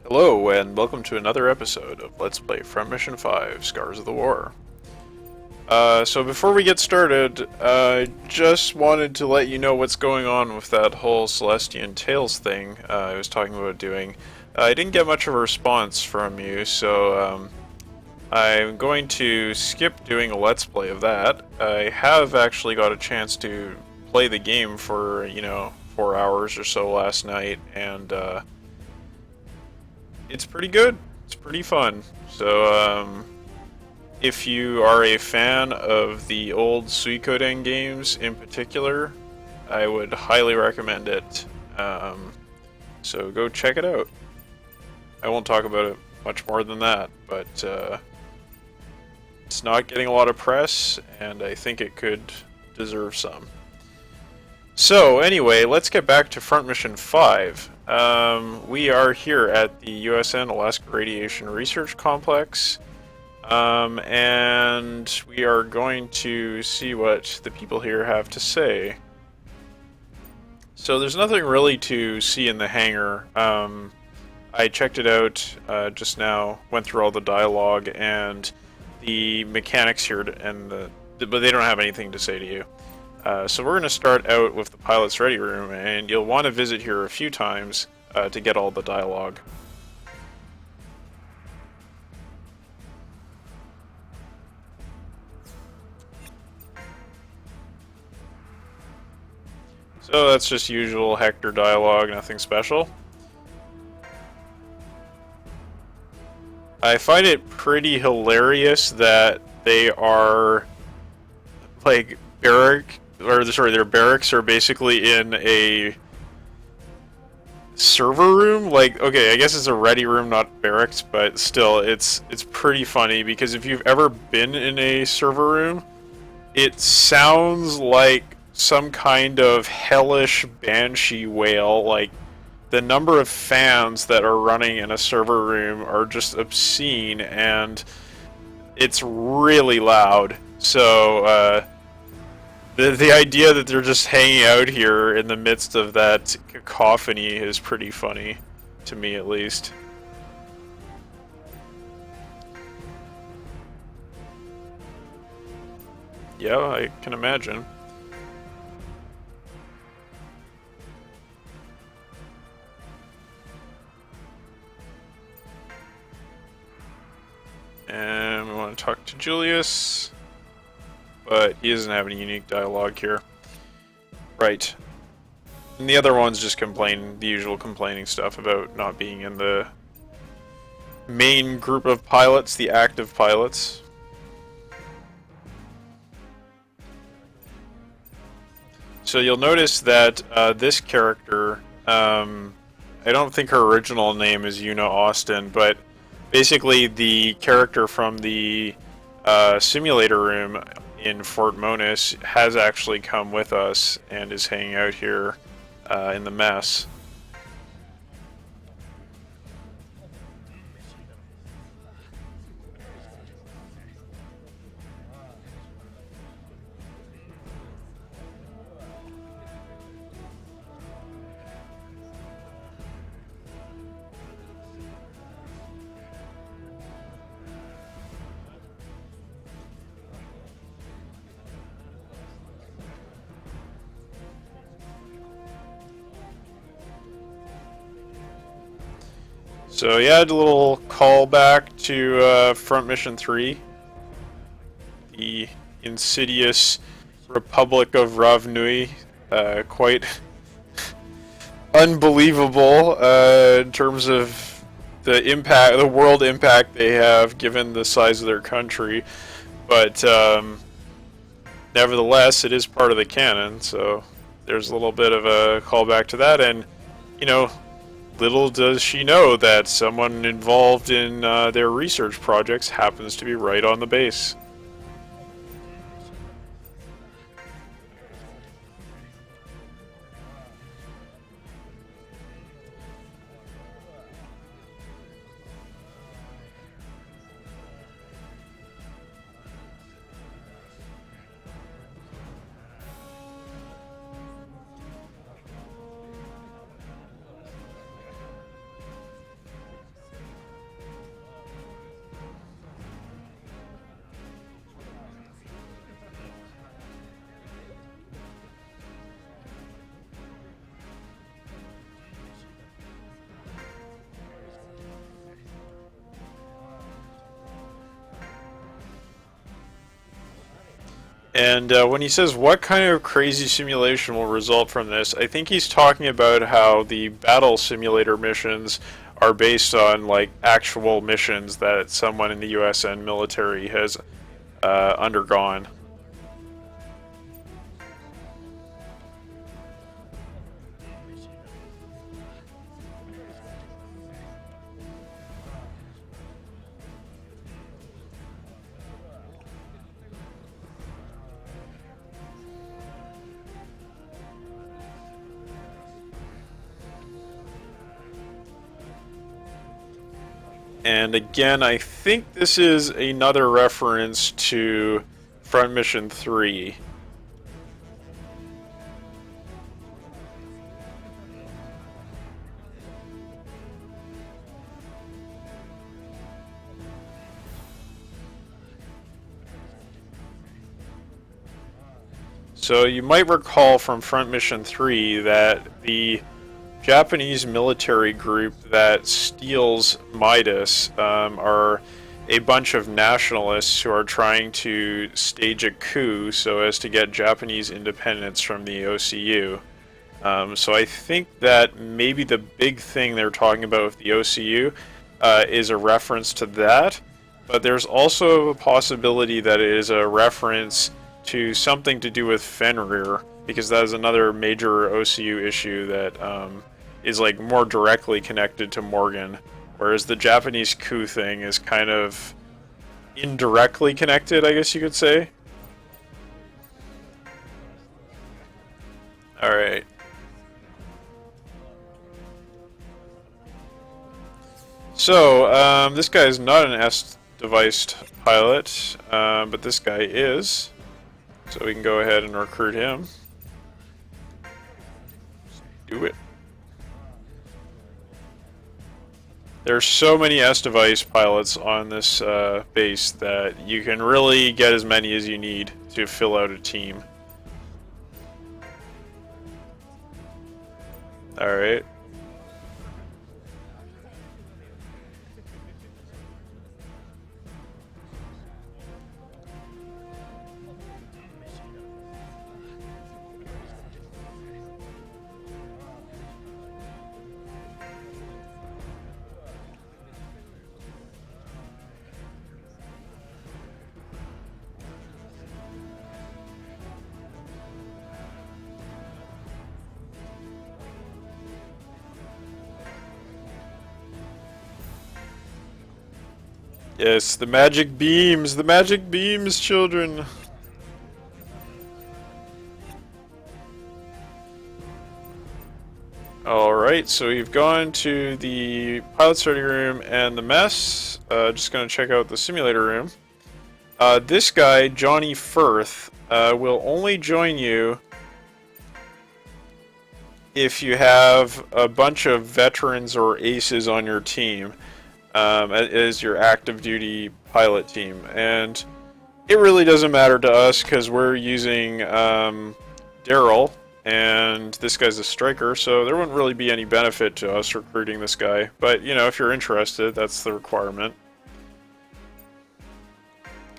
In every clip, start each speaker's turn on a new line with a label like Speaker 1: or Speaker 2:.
Speaker 1: Hello, and welcome to another episode of Let's Play Front Mission 5, Scars of the War. So before we get started, I just wanted to let you know what's going on with that whole Celestian Tales thing I was talking about doing. I didn't get much of a response from you, so I'm going to skip doing a Let's Play of that. I have actually got a chance to play the game for, 4 hours or so last night, and it's pretty good. It's pretty fun. So, if you are a fan of the old Suikoden games in particular, I would highly recommend it. So go check it out. I won't talk about it much more than that, but it's not getting a lot of press, and I think it could deserve some. So anyway, let's get back to Front Mission 5. We are here at the USN Alaska Radiation Research Complex, and we are going to see what the people here have to say. So there's nothing really to see in the hangar. I checked it out just now, went through all the dialogue, and the mechanics here, but they don't have anything to say to you. So we're going to start out with the pilot's ready room, and you'll want to visit here a few times to get all the dialogue. So that's just usual Hector dialogue, nothing special. I find it pretty hilarious that they are like their barracks are basically in a server room. Like, okay, I guess it's a ready room, not barracks, but still, it's pretty funny because if you've ever been in a server room, it sounds like some kind of hellish banshee wail. Like, the number of fans that are running in a server room are just obscene, and it's really loud. So, the idea that they're just hanging out here in the midst of that cacophony is pretty funny, to me at least. Yeah, I can imagine. And we want to talk to Julius, but he doesn't have any unique dialogue here. Right. And the other ones just complain, the usual complaining stuff about not being in the main group of pilots, the active pilots. So you'll notice that this character, I don't think her original name is Una Austin, but basically the character from the simulator room in Fort Monis has actually come with us and is hanging out here in the mess. So yeah, a little callback to Front Mission 3, the insidious Republic of Ravnui, quite unbelievable in terms of the impact, the world impact they have given the size of their country, but nevertheless, it is part of the canon, so there's a little bit of a callback to that, and you know, little does she know that someone involved in their research projects happens to be right on the base. And when he says what kind of crazy simulation will result from this, I think he's talking about how the battle simulator missions are based on like actual missions that someone in the USN military has undergone. And again, I think this is another reference to Front Mission 3. So you might recall from Front Mission 3 that the Japanese military group that steals Midas are a bunch of nationalists who are trying to stage a coup so as to get Japanese independence from the OCU. So I think that maybe the big thing they're talking about with the OCU is a reference to that, but there's also a possibility that it is a reference to something to do with Fenrir, because that is another major OCU issue that is like more directly connected to Morgan, whereas the Japanese coup thing is kind of indirectly connected, I guess you could say. Alright. So, this guy is not an S-deviced pilot, but this guy is. So we can go ahead and recruit him. Do it. There's so many S-device pilots on this base that you can really get as many as you need to fill out a team. Alright. Yes, the magic beams, children. Alright, so we've gone to the pilot study room and the mess. Just gonna check out the simulator room. This guy, Johnny Firth, will only join you if you have a bunch of veterans or aces on your team. As your active duty pilot team, and it really doesn't matter to us because we're using Daryl, and this guy's a striker, so there wouldn't really be any benefit to us recruiting this guy. But you know, if you're interested, that's the requirement.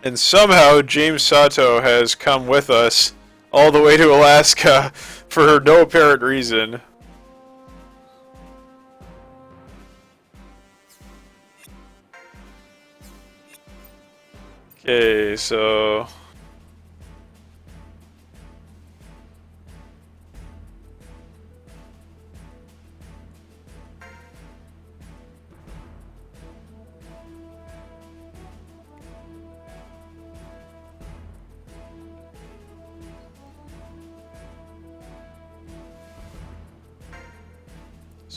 Speaker 1: And somehow James Sato has come with us all the way to Alaska for no apparent reason. Okay, so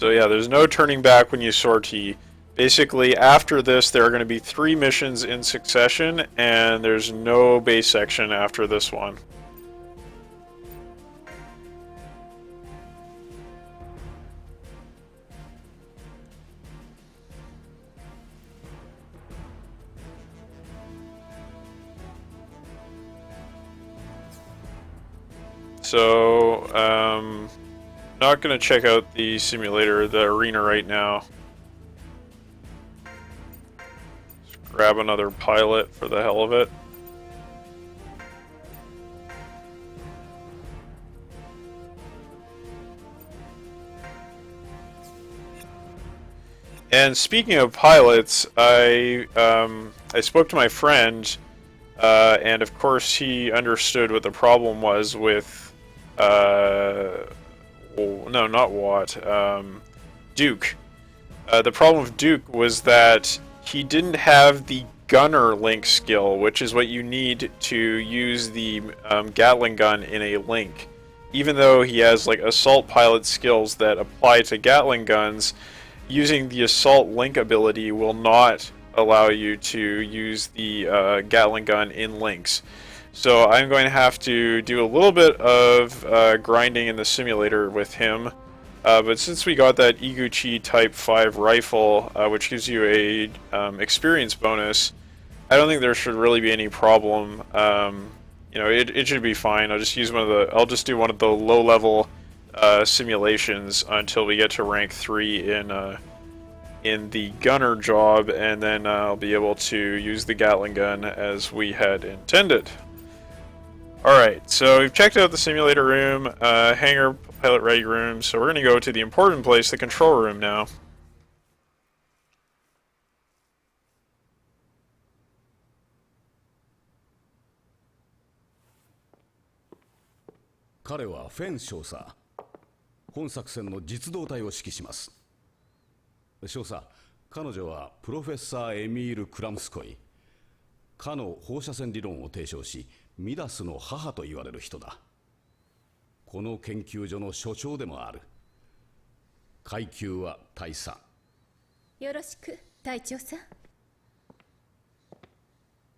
Speaker 1: yeah, there's no turning back when you sortie. Basically, after this, there are going to be 3 missions in succession, and there's no base section after this one. So, not going to check out the simulator, the arena right now. Grab another pilot for the hell of it. And speaking of pilots, I spoke to my friend, and of course he understood what the problem was with, well, no, not Watt, Duke. The problem with Duke was that he didn't have the gunner link skill, which is what you need to use the Gatling gun in a link. Even though he has like assault pilot skills that apply to Gatling guns, using the assault link ability will not allow you to use the Gatling gun in links. So I'm going to have to do a little bit of grinding in the simulator with him. But since we got that Iguchi Type 5 rifle, which gives you a experience bonus, I don't think there should really be any problem. You know, it should be fine. I'll just use I'll just do one of the low-level simulations until we get to rank 3 in the gunner job, and then I'll be able to use the Gatling gun as we had intended. Alright, so we've checked out the simulator room, hangar pilot ready room, so we're going to go to the important place, the control room now.
Speaker 2: 彼はフェン少佐。本作戦の実動隊を指揮します。少佐、彼女はプロフェッサー・エミール・クラムスコイ。かの放射線理論を提唱し、ミダスの母と言われる人だ。この研究所の所長でもある。階級は大佐。
Speaker 3: よろしく、隊長さん。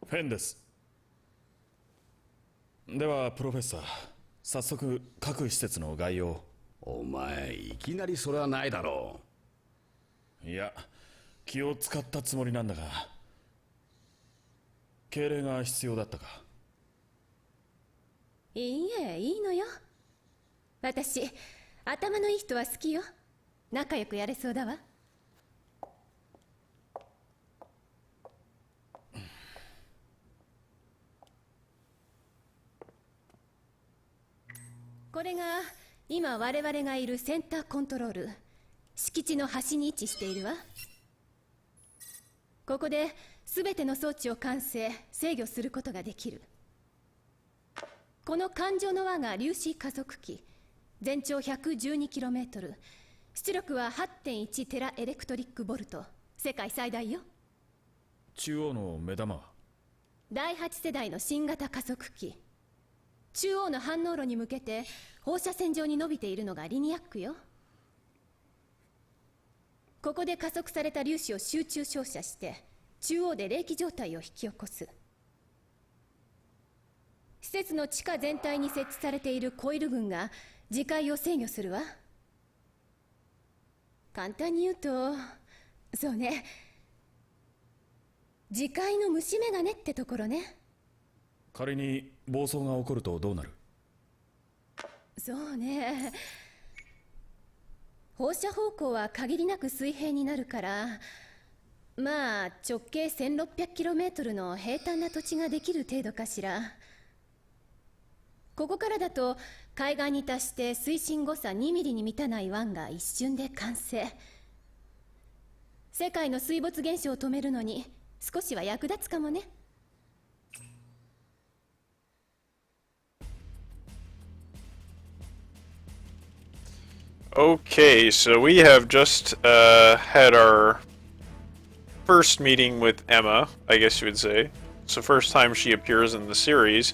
Speaker 4: フェンです。ではプロフェッサー、早速各施設の概要。
Speaker 2: お前いきなりそれはないだろ
Speaker 4: う。いや、気を使ったつもりなんだが、敬礼が必要だったか。
Speaker 3: いいえ、いいのよ。私、頭のいい人は好きよ。仲良くやれそうだわ。これが今我々がいるセンターコントロール。敷地の端に位置しているわ。ここで全ての装置を管制、制御することができる。この環状の輪が粒子加速器。全長 112km、 出力は 8.1 テラエレクトリックボルト。世界最大よ。
Speaker 4: 中央の目玉は
Speaker 3: 第8世代の新型加速器。中央の反応炉に向けて放射線状に伸びているのがリニアックよ。ここで加速された粒子を集中照射して中央で冷気状態を引き起こす。施設の地下全体に設置されているコイル群が磁界を制御するわ。簡単に言うと、そうね、磁界の虫眼鏡ってところね。
Speaker 4: 仮に暴走が起こるとどうなる？
Speaker 3: そうね、放射方向は限りなく水平になるから、まあ直径 1600km の平坦な土地ができる程度かしら。ここからだと海岸に達して水深誤差2ミリに満たない湾が一瞬で完成。世界の水没現象を止めるのに少しは役立つかもね。
Speaker 1: Okay, so we have just had our first meeting with Emma, I guess you would say. It's the first time she appears in the series.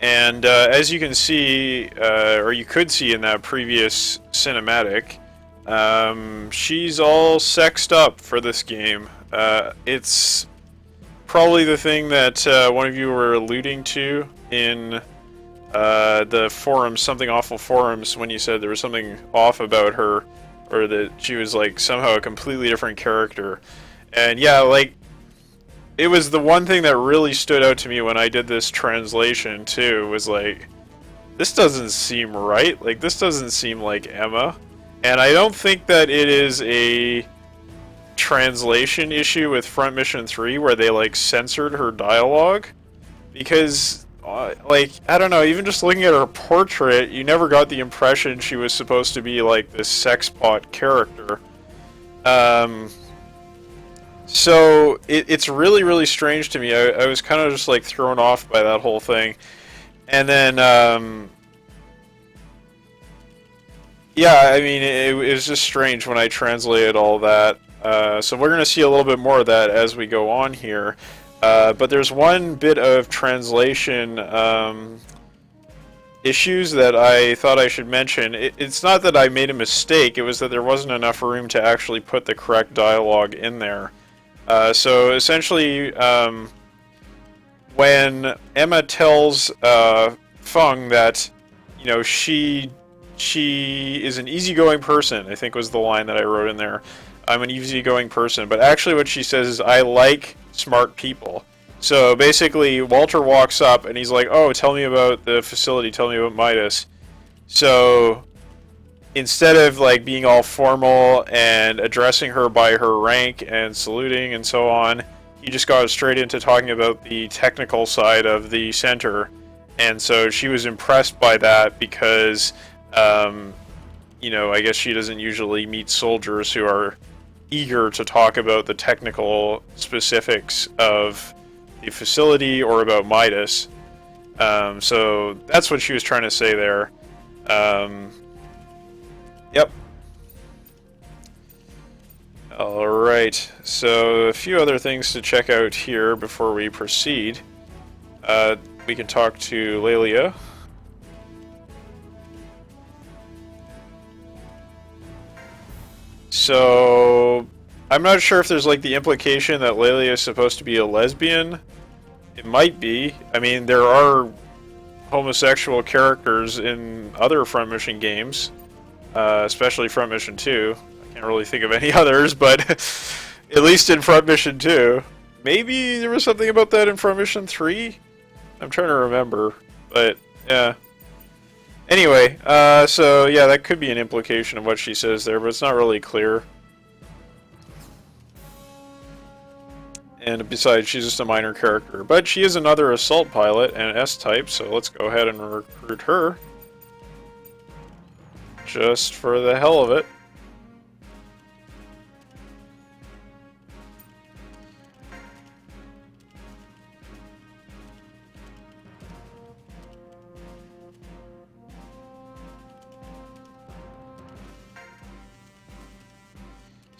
Speaker 1: And as you can see, or you could see in that previous cinematic, she's all sexed up for this game. It's probably the thing that one of you were alluding to in the forums, Something Awful forums, when you said there was something off about her, or that she was like somehow a completely different character. And yeah, like, it was the one thing that really stood out to me when I did this translation too, was like, this doesn't seem right, like this doesn't seem like Emma. And I don't think that it is a translation issue with Front Mission 3 where they like censored her dialogue, because like, I don't know, even just looking at her portrait, you never got the impression she was supposed to be like this sexpot character. So it's really, really strange to me. I was kind of just like thrown off by that whole thing. And then, yeah, I mean, it was just strange when I translated all that. So we're going to see a little bit more of that as we go on here. But there's one bit of translation issues that I thought I should mention. It's not that I made a mistake, it was that there wasn't enough room to actually put the correct dialogue in there. So essentially, when Emma tells Feng that, you know, she is an easygoing person, I think was the line that I wrote in there. I'm an easygoing person, but actually what she says is, I like smart people. So basically, Walter walks up and he's like, oh, tell me about the facility, tell me about Midas. So instead of like being all formal and addressing her by her rank and saluting and so on, he just got straight into talking about the technical side of the center. And so she was impressed by that because, you know, I guess she doesn't usually meet soldiers who are eager to talk about the technical specifics of the facility or about Midas. So that's what she was trying to say there. Yep. Alright, so a few other things to check out here before we proceed. We can talk to Lelia. So, I'm not sure if there's like the implication that Lelia is supposed to be a lesbian. It might be. I mean, there are homosexual characters in other Front Mission games, especially Front Mission 2. I can't really think of any others, but at least in Front Mission 2. Maybe there was something about that in Front Mission 3? I'm trying to remember, but yeah. Anyway, so yeah, that could be an implication of what she says there, but it's not really clear. And besides, she's just a minor character. But she is another assault pilot and S-type, so let's go ahead and recruit her. Just for the hell of it.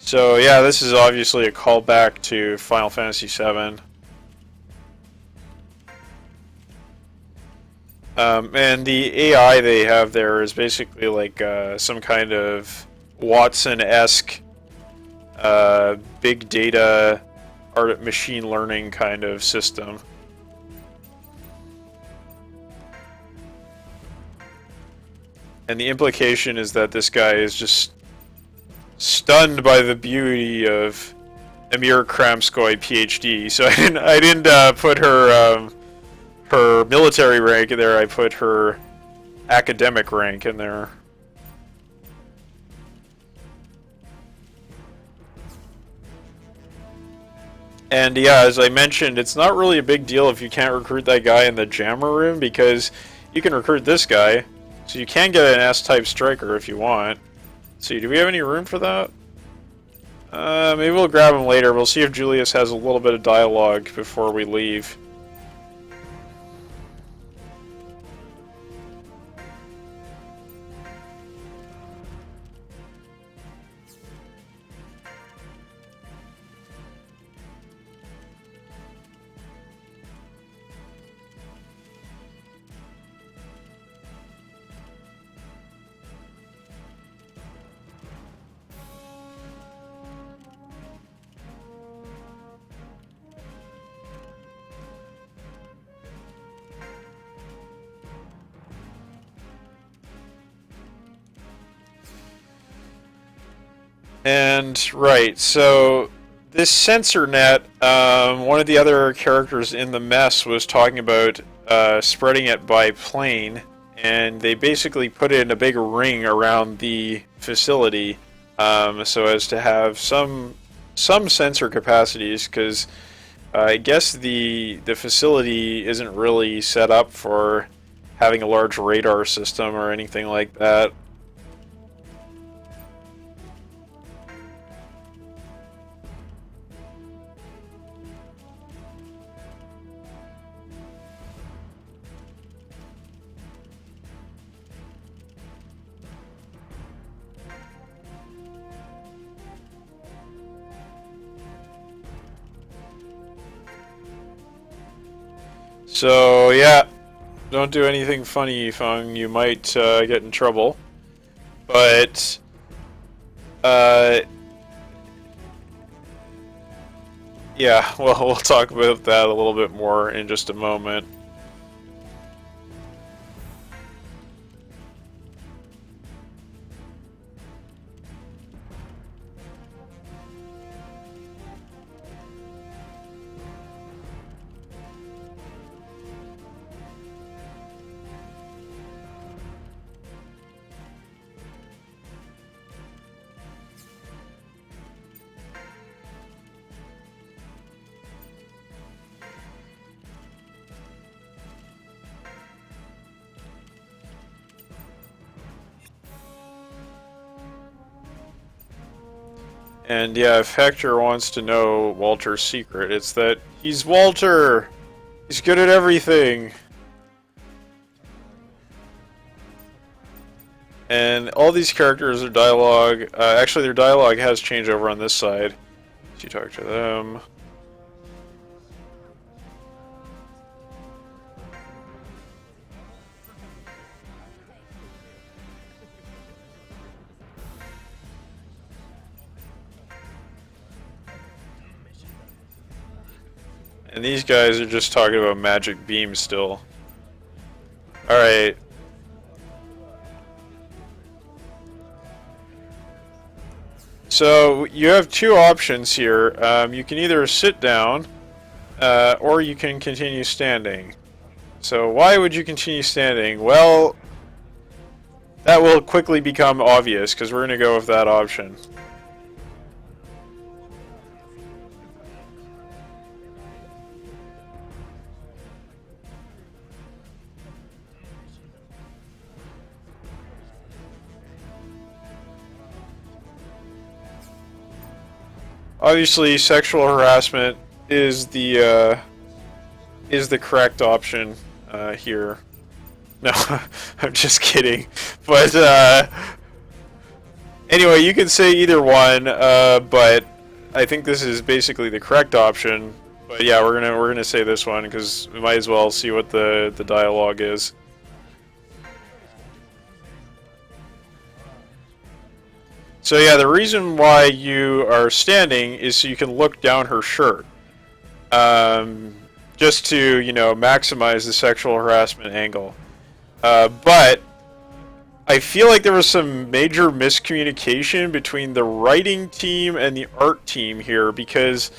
Speaker 1: So yeah, this is obviously a callback to Final Fantasy VII. And the AI they have there is basically like some kind of Watson-esque big data machine learning kind of system. And the implication is that this guy is just stunned by the beauty of Emir Kramskoi, PhD. So I didn't put her her military rank in there. I put her academic rank in there. And yeah, as I mentioned, it's not really a big deal if you can't recruit that guy in the jammer room, because you can recruit this guy. So you can get an S-type striker if you want. Let's see, do we have any room for that? Maybe we'll grab him later. We'll see if Julius has a little bit of dialogue before we leave. And, right, so this sensor net, one of the other characters in the mess was talking about spreading it by plane, and they basically put it in a big ring around the facility so as to have some sensor capacities, because I guess the facility isn't really set up for having a large radar system or anything like that. So yeah, don't do anything funny, Fung. You might get in trouble. But yeah, well, we'll talk about that a little bit more in just a moment. And yeah, if Hector wants to know Walter's secret, it's that he's Walter! He's good at everything! And all these characters, their dialogue, actually their dialogue has changed over on this side. So you talk to them. And these guys are just talking about magic beam still. Alright. So you have two options here. You can either sit down, or you can continue standing. So why would you continue standing? Well, that will quickly become obvious, because we're going to go with that option. Obviously, sexual harassment is the correct option here. No, I'm just kidding. But anyway, you can say either one. But I think this is basically the correct option. But yeah, we're gonna say this one because we might as well see what the dialogue is. So yeah, the reason why you are standing is so you can look down her shirt. Just to, you know, maximize the sexual harassment angle. But I feel like there was some major miscommunication between the writing team and the art team here because,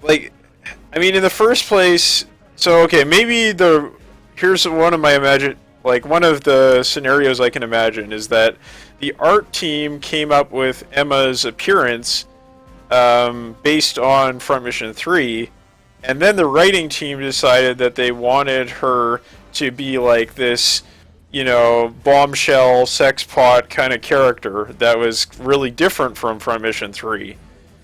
Speaker 1: like, I mean, in the first place, so okay, maybe here's one of my one of the scenarios I can imagine is that the art team came up with Emma's appearance based on Front Mission 3, and then the writing team decided that they wanted her to be like this, you know, bombshell, sex pot kind of character that was really different from Front Mission 3.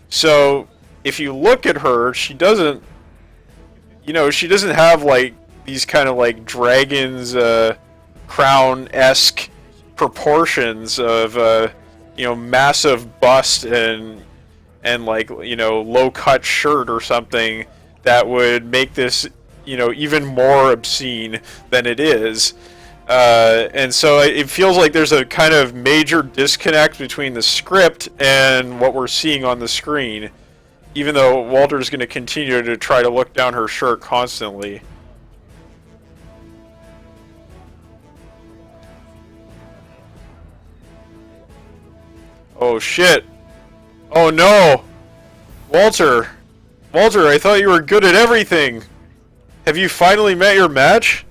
Speaker 1: So, if you look at her, she doesn't, you know, she doesn't have like these kind of like dragon's crown-esque proportions of, you know, massive bust and like, you know, low-cut shirt or something that would make this, you know, even more obscene than it is. And so it feels like there's a kind of major disconnect between the script and what we're seeing on the screen, even though Walter's going to continue to try to look down her shirt constantly. Oh shit. Oh no! Walter! Walter, I thought you were good at everything! Have you finally met your match?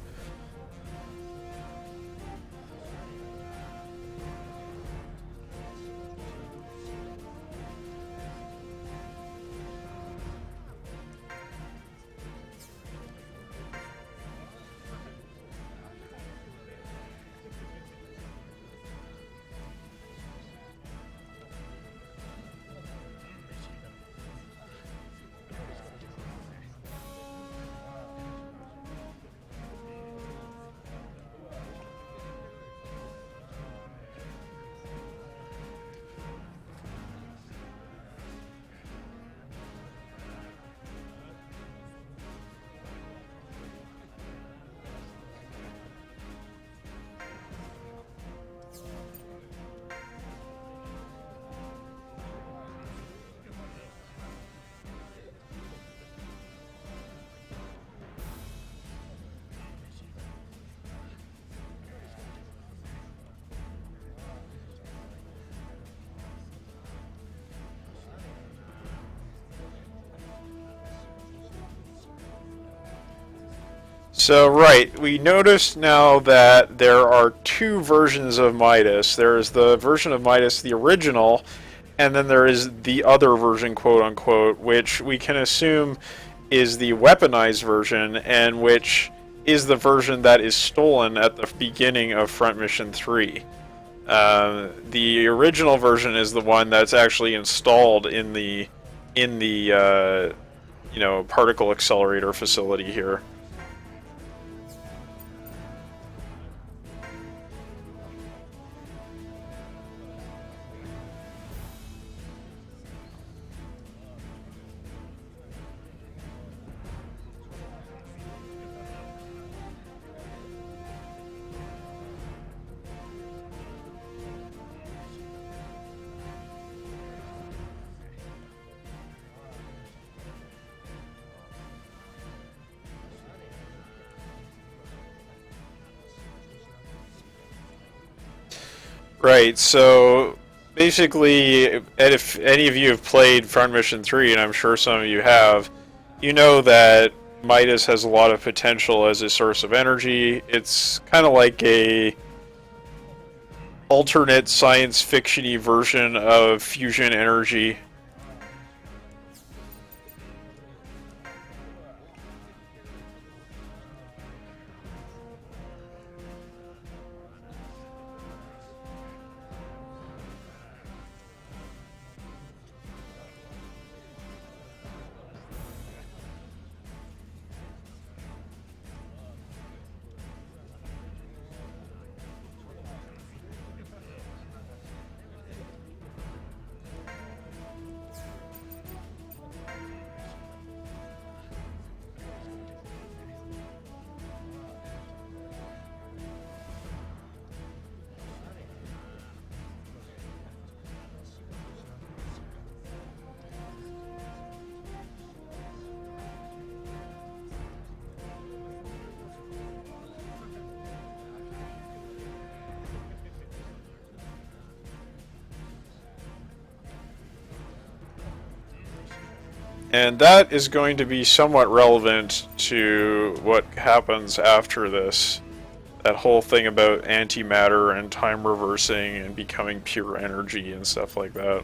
Speaker 1: So, right, we noticed now that there are two versions of Midas. There is the version of Midas, the original, and then there is the other version, quote unquote, which we can assume is the weaponized version, and which is the version that is stolen at the beginning of Front Mission 3. The original version is the one that's actually installed in the particle accelerator facility here. Right, so basically, and if any of you have played Front Mission 3, and I'm sure some of you have, you know that Midas has a lot of potential as a source of energy. It's kind of like a alternate science fiction-y version of fusion energy. And that is going to be somewhat relevant to what happens after this. That whole thing about antimatter and time reversing and becoming pure energy and stuff like that.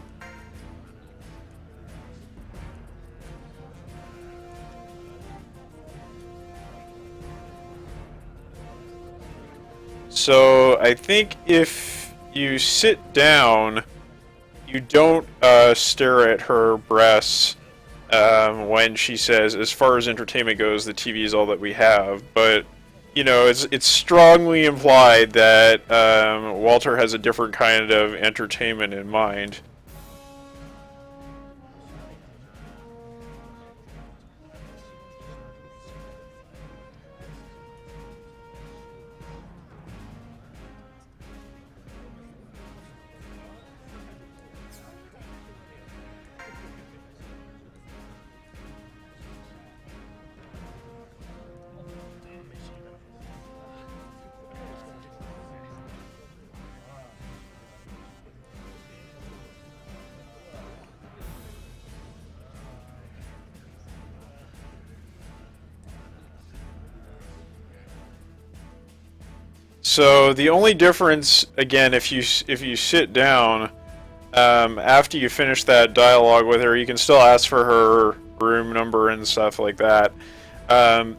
Speaker 1: So I think if you sit down, you don't stare at her breasts when she says, as far as entertainment goes, the TV is all that we have. But, you know, it's strongly implied that Walter has a different kind of entertainment in mind. So the only difference, again, if you sit down after you finish that dialogue with her, you can still ask for her room number and stuff like that.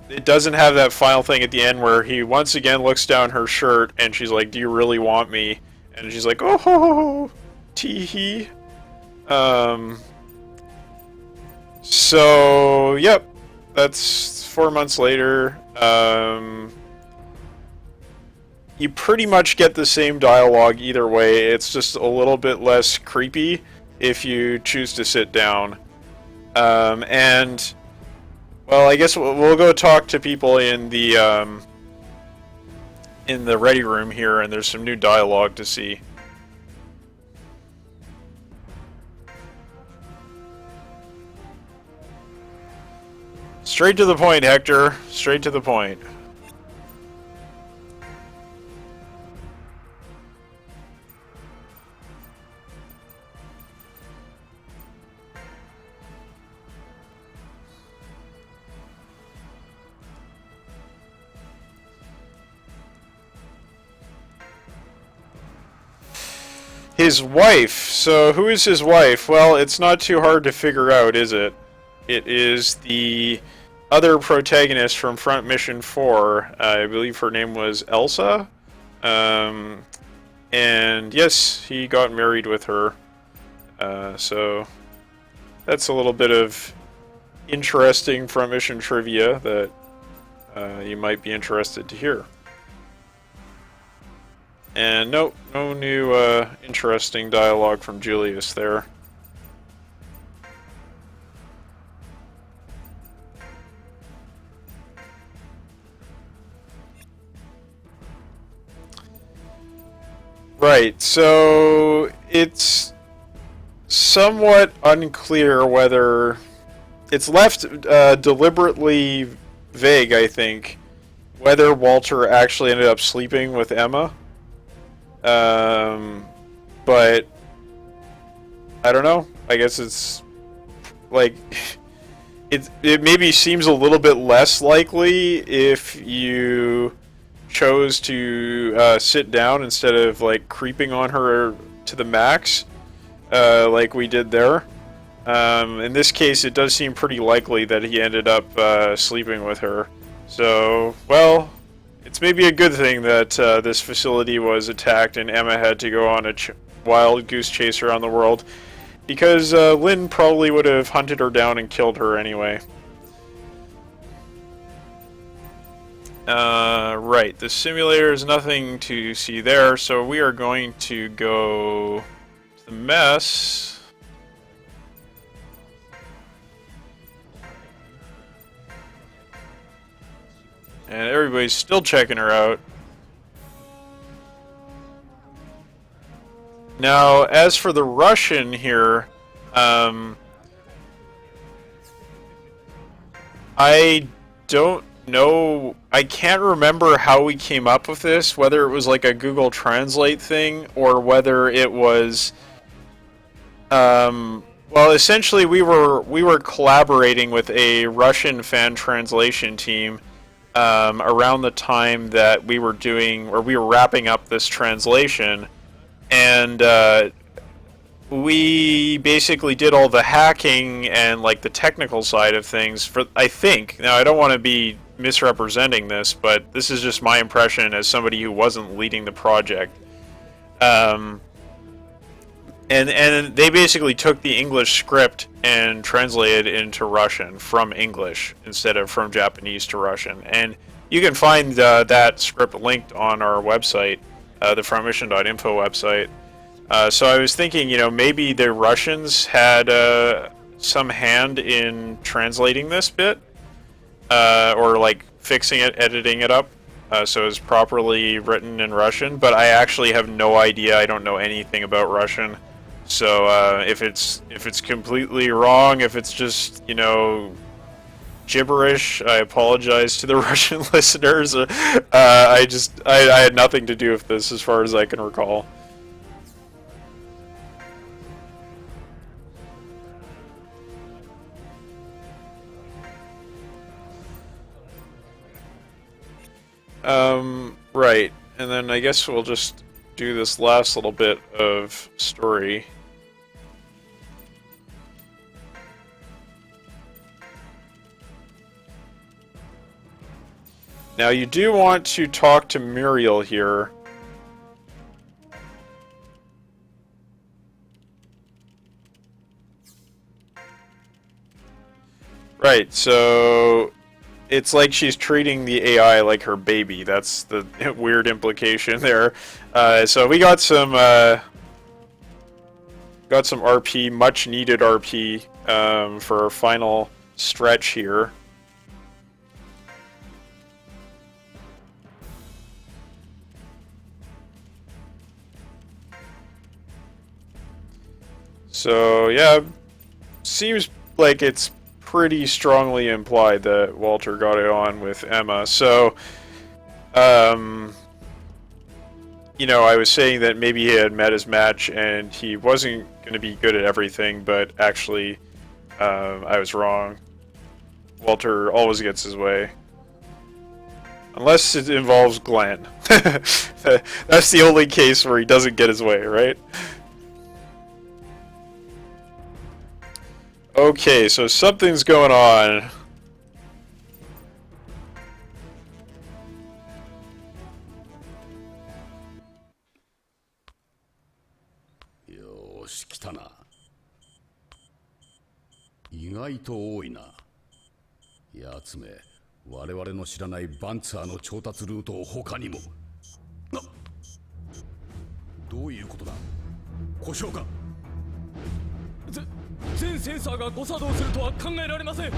Speaker 1: It doesn't have that final thing at the end where he once again looks down her shirt and she's like, "Do you really want me?" And she's like, "Oh, ho, ho, ho, tee hee." So yep, that's 4 months later. You pretty much get the same dialogue either way. It's just a little bit less creepy if you choose to sit down. And, well, I guess we'll go talk to people in the ready room here, and there's some new dialogue to see. Straight to the point, Hector. Straight to the point. His wife. So who is his wife? Well, it's not too hard to figure out, is it? It is the other protagonist from Front Mission 4. I believe her name was Elsa. And yes, he got married with her. So that's a little bit of interesting Front Mission trivia that you might be interested to hear. And no new interesting dialogue from Julius there. Right, so it's somewhat unclear whether it's left deliberately vague, I think, whether Walter actually ended up sleeping with Emma. But I don't know. I guess it's like it maybe seems a little bit less likely if you chose to sit down instead of like creeping on her to the max, like we did there. In this case, it does seem pretty likely that he ended up sleeping with her. So, well, it's maybe a good thing that this facility was attacked and Emma had to go on a wild goose chase around the world, because Lynn probably would have hunted her down and killed her anyway. Right, the simulator is nothing to see there, so we are going to go to the mess. And everybody's still checking her out. Now, as for the Russian here, I don't know. I can't remember how we came up with this, whether it was like a Google Translate thing or whether it was well, essentially we were collaborating with a Russian fan translation team around the time that we were doing, or we were wrapping up this translation, and we basically did all the hacking and like the technical side of things for, I think, now I don't want to be misrepresenting this, but this is just my impression as somebody who wasn't leading the project. And they basically took the English script and translated it into Russian from English instead of from Japanese to Russian. And you can find that script linked on our website, the frontmission.info website. So I was thinking, you know, maybe the Russians had some hand in translating this bit, or like fixing it, editing it up, so it's properly written in Russian. But I actually have no idea. I don't know anything about Russian. So if it's completely wrong, if it's just, you know, gibberish, I apologize to the Russian listeners. I had nothing to do with this as far as I can recall. Right, and then I guess we'll just do this last little bit of story. Now you do want to talk to Muriel here. Right, so it's like she's treating the AI like her baby. That's the weird implication there. So we got some RP, much needed RP, for our final stretch here. So yeah, seems like it's pretty strongly implied that Walter got it on with Emma. So, you know, I was saying that maybe he had met his match and he wasn't going to be good at everything, but actually, I was wrong. Walter always gets his way. Unless it involves Glenn. That's the only case where he doesn't get his way, right? Okay, so something's going on.
Speaker 2: よーし、来たな。意外と多いな。やつめ、我々の知らないバンツァーの調達ルートを他にも。な、どういうことだ？故障か？
Speaker 5: 全センサーが誤作動するとは考えられません。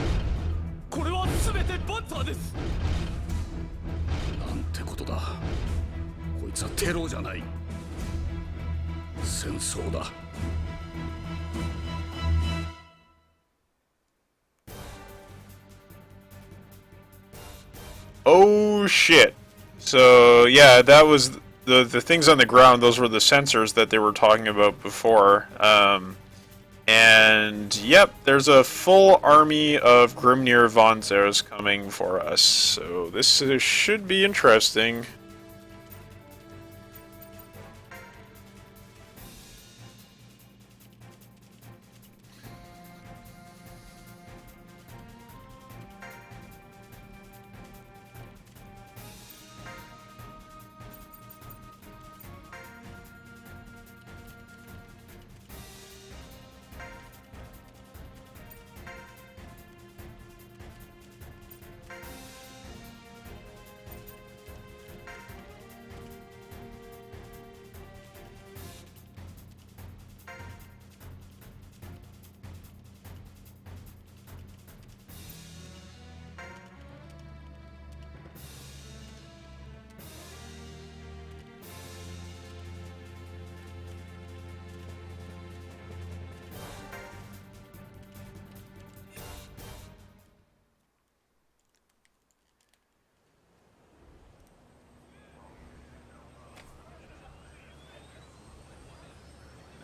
Speaker 5: これは全てバンツァーです。
Speaker 2: なんてことだ。こいつはテロじゃない。戦争だ。
Speaker 1: Oh shit. So yeah, that was the things on the ground. Those were the sensors that they were talking about before. And yep, there's a full army of Grimnir Vonzers coming for us. So this should be interesting.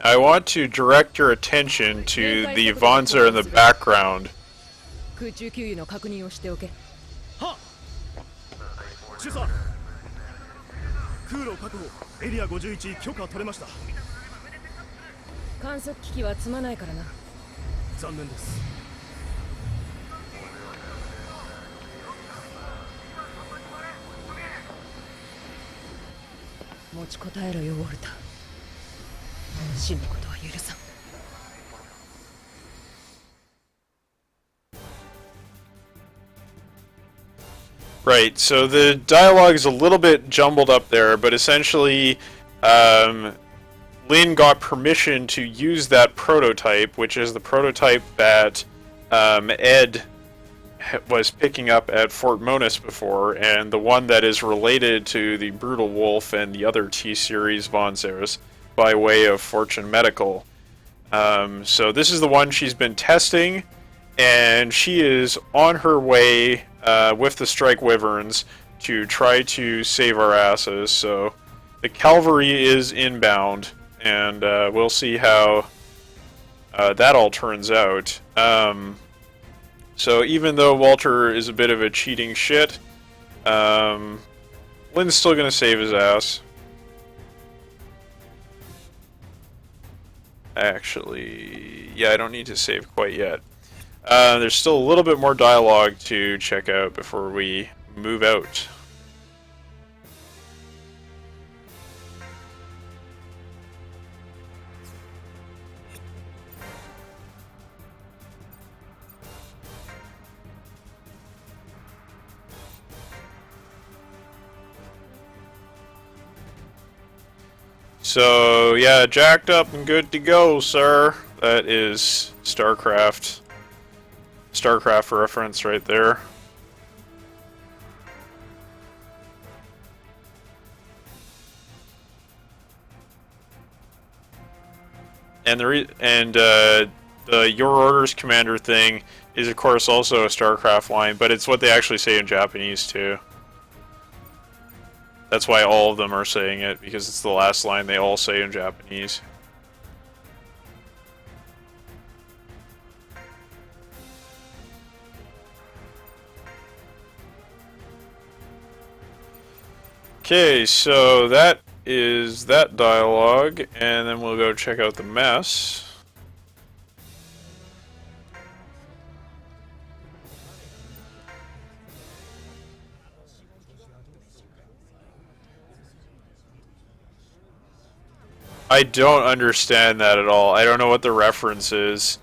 Speaker 1: I want to direct your attention to the Vonzer in the background.
Speaker 6: 空中給油の確認をしておけ。
Speaker 4: はっ。中佐、空路確保、エリア51許可取れました。
Speaker 6: 観測機器は積まないからな。
Speaker 4: 残念です。
Speaker 6: 持ちこたえろよウォルター。死ぬことは許さん。
Speaker 1: Right, so the dialogue is a little bit jumbled up there, but essentially, Lin got permission to use that prototype, which is the prototype that Ed was picking up at Fort Monas before, and the one that is related to the Brutal Wolf and the other T-Series Vonzers by way of Fortune Medical. So this is the one she's been testing, and she is on her way with the Strike Wyverns to try to save our asses. So the cavalry is inbound, and we'll see how that all turns out. So even though Walter is a bit of a cheating shit, Lynn's still going to save his ass. Actually, yeah, I don't need to save quite yet. There's still a little bit more dialogue to check out before we move out. So, yeah, jacked up and good to go, sir. That is StarCraft. StarCraft reference right there. And the Your Orders Commander thing is, of course, also a StarCraft line, but it's what they actually say in Japanese, too. That's why all of them are saying it, because it's the last line they all say in Japanese. Okay, so that is that dialogue, and then we'll go check out the mess. I don't understand that at all. I don't know what the reference is.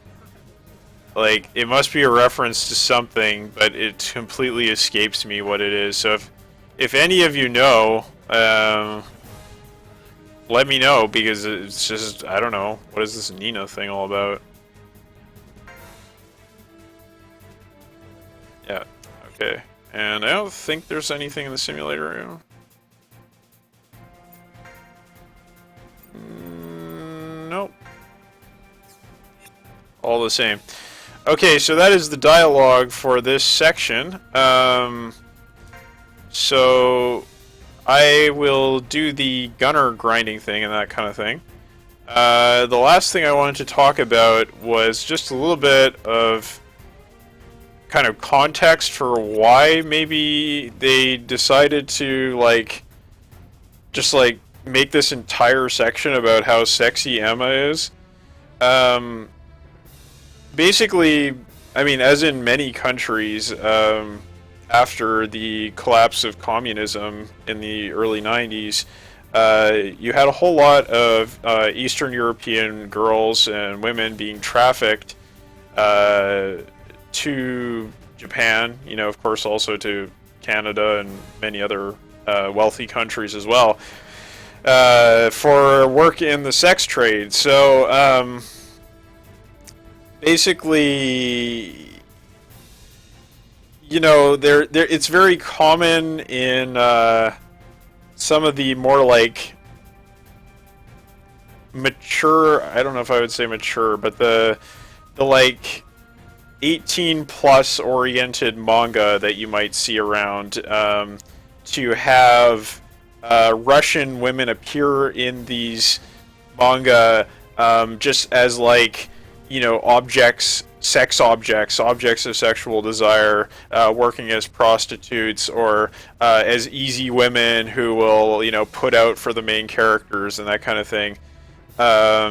Speaker 1: Like, it must be a reference to something, but it completely escapes me what it is. So if any of you know, let me know, because it's just, I don't know. What is this Nina thing all about? Yeah, okay. And I don't think there's anything in the simulator room. Nope. All the same. Okay, so that is the dialogue for this section. So I will do the gunner grinding thing and that kind of thing. The last thing I wanted to talk about was just a little bit of kind of context for why maybe they decided to just make this entire section about how sexy Emma is. Basically, I mean, as in many countries, after the collapse of communism in the early 90s, you had a whole lot of Eastern European girls and women being trafficked to Japan, you know, of course also to Canada and many other wealthy countries as well, for work in the sex trade. So, basically, you know, it's very common in some of the more mature, I don't know if I would say mature, but the 18 plus oriented manga that you might see around, to have Russian women appear in these manga just as you know, objects, sex objects of sexual desire, working as prostitutes or as easy women who will, you know, put out for the main characters and that kind of thing.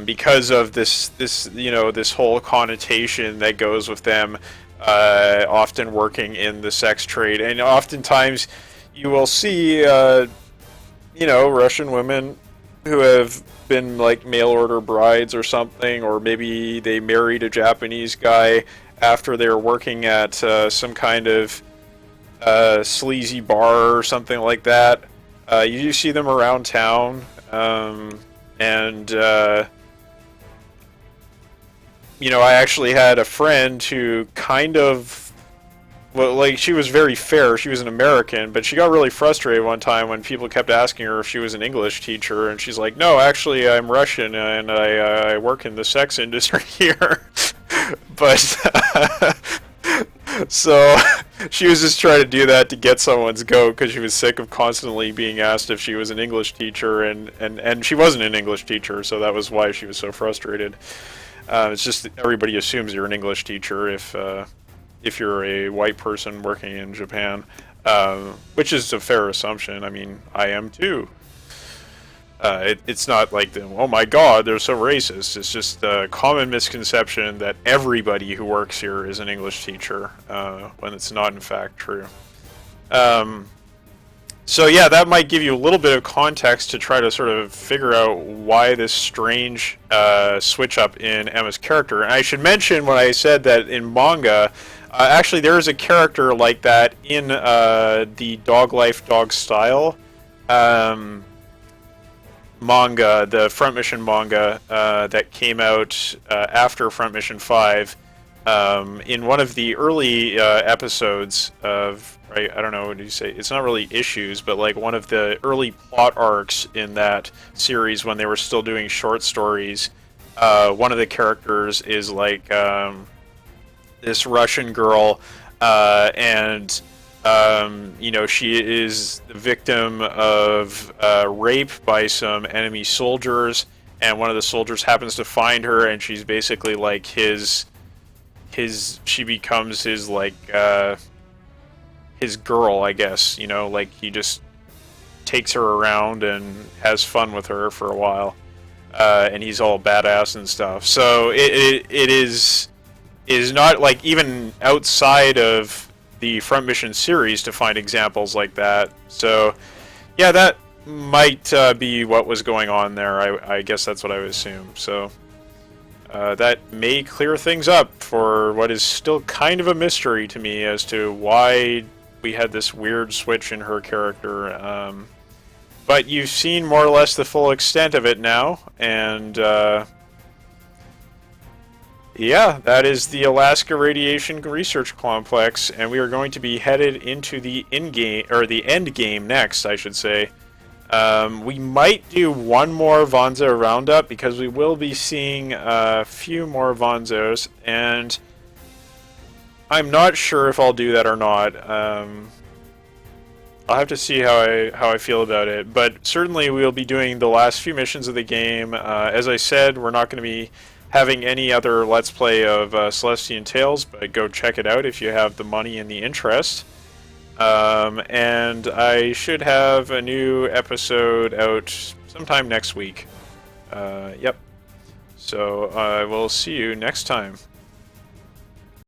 Speaker 1: Because of this, you know, this whole connotation that goes with them, often working in the sex trade, and oftentimes you will see, you know, Russian women who have been mail order brides or something, or maybe they married a Japanese guy after they were working at some kind of sleazy bar or something like that. You do see them around town, and you know, I actually had a friend who kind of, well, she was very fair. She was an American, but she got really frustrated one time when people kept asking her if she was an English teacher, and she's like, "No, actually, I'm Russian, and I work in the sex industry here." But so she was just trying to do that to get someone's goat because she was sick of constantly being asked if she was an English teacher, and she wasn't an English teacher, so that was why she was so frustrated. It's just that everybody assumes you're an English teacher if you're a white person working in Japan, which is a fair assumption. I mean, I am too. It's not like, oh my god, they're so racist. It's just a common misconception that everybody who works here is an English teacher, when it's not in fact true. So yeah, that might give you a little bit of context to try to sort of figure out why this strange switch up in Emma's character. And I should mention when I said that in manga, actually there is a character like that in the Dog Life Dog Style manga, the Front Mission manga that came out after Front Mission 5. In one of the early episodes of, right, I don't know, what do you say? It's not really issues, but one of the early plot arcs in that series when they were still doing short stories, one of the characters is this Russian girl, and you know, she is the victim of rape by some enemy soldiers, and one of the soldiers happens to find her, and she's basically she becomes his his girl, I guess, you know, he just takes her around and has fun with her for a while, and he's all badass and stuff. So it is not even outside of the Front Mission series to find examples like that. So yeah, might be what was going on there. I guess that's what I would assume. So that may clear things up for what is still kind of a mystery to me as to why we had this weird switch in her character. But you've seen more or less the full extent of it now, and yeah, that is the Alaska Radiation Research Complex, and we are going to be headed into the in-game, or the end game next, I should say. We might do one more Vonzo roundup, because we will be seeing a few more Vonzos, and I'm not sure if I'll do that or not. I'll have to see how I feel about it, but certainly we'll be doing the last few missions of the game. As I said, we're not going to be having any other Let's Play of Celestian Tales, but go check it out if you have the money and the interest. And I should have a new episode out sometime next week. Yep. So I will see you next time.